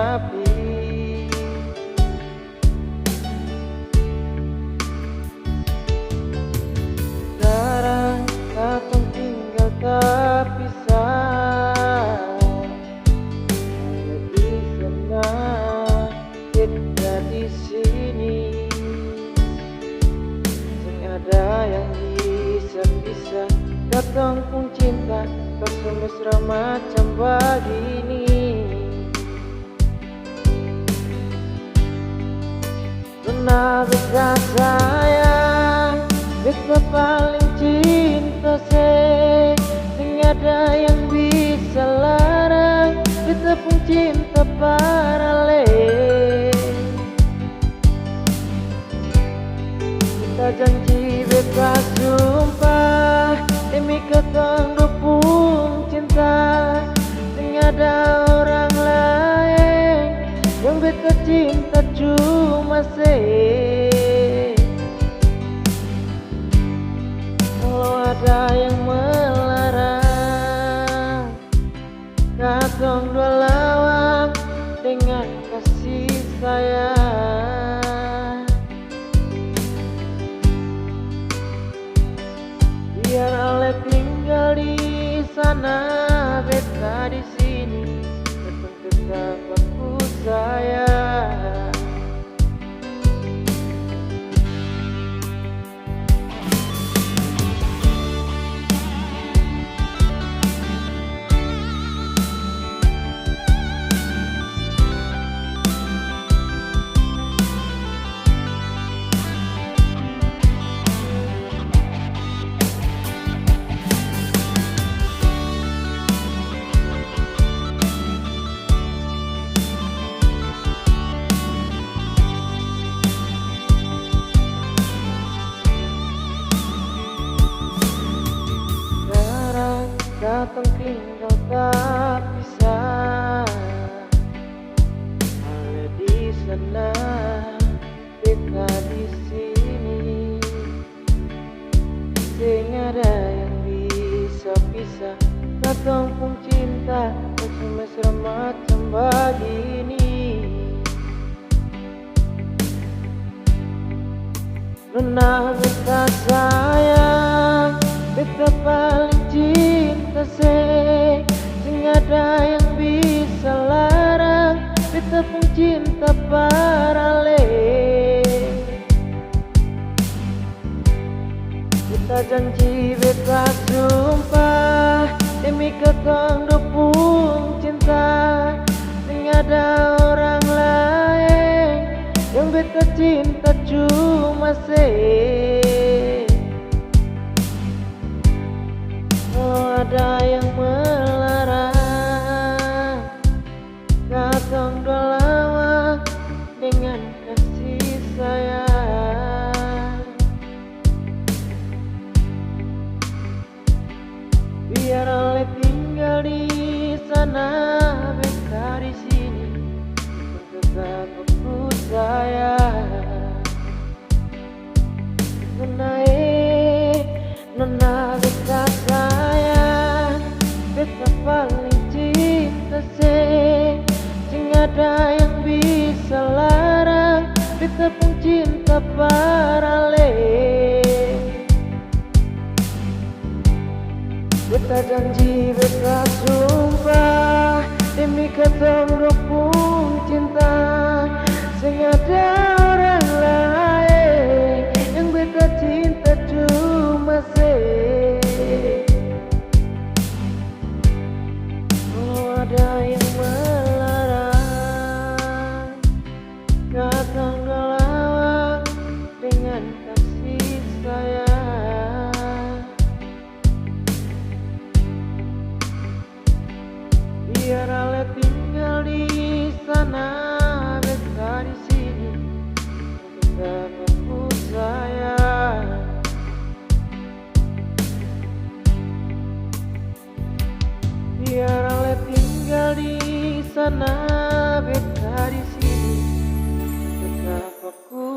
hadapi. Sekarang katong tinggal terpisah, di sana kita di sini. Sing ada yang bisa katong pun cinta mesra macam begini. Pernah beta sayang, beta paling cinta sing ada yang bisa larang, beta pun cinta paralel. Beta janji, beta sumpah, demi katong pun cinta, sing ada orang lain yang beta cinta cuma kalau ada yang melarang, katong dua lawang dengan kasih sayang. Biar Ale tinggal di sana, beta di sini, tetap aku sayang. Katong tinggal terpisah, Ale di sana, beta di sini. Sing ada yang bisa pisah, katong pun cinta mesra macam begini. Nona beta sayang, beta paling cinta sing ada yang bisa larang, beta pun cinta paralel. Beta janji, beta sumpah, demi katong pun cinta, sing ada orang lain yang beta cinta cuma kalau ada yang melarang, katong dua lawang dengan kasih sayang. Biar Ale tinggal di sana, beta di sini, tetap aku sayang. Nona beta sayang, beta paling cinta sing ada yang bisa larang, beta pun cinta paralel. Beta janji, beta sumpah, demi katong pun cinta, sing ada orang lain yang beta cinta cuma kalau ada yang melarang, katong dua lawang dengan kasih sayang. Biar Ale tinggal di sana, beta di sini, tetap aku sayang. Biar Ale tinggal di sana, beta di sini, tetap aku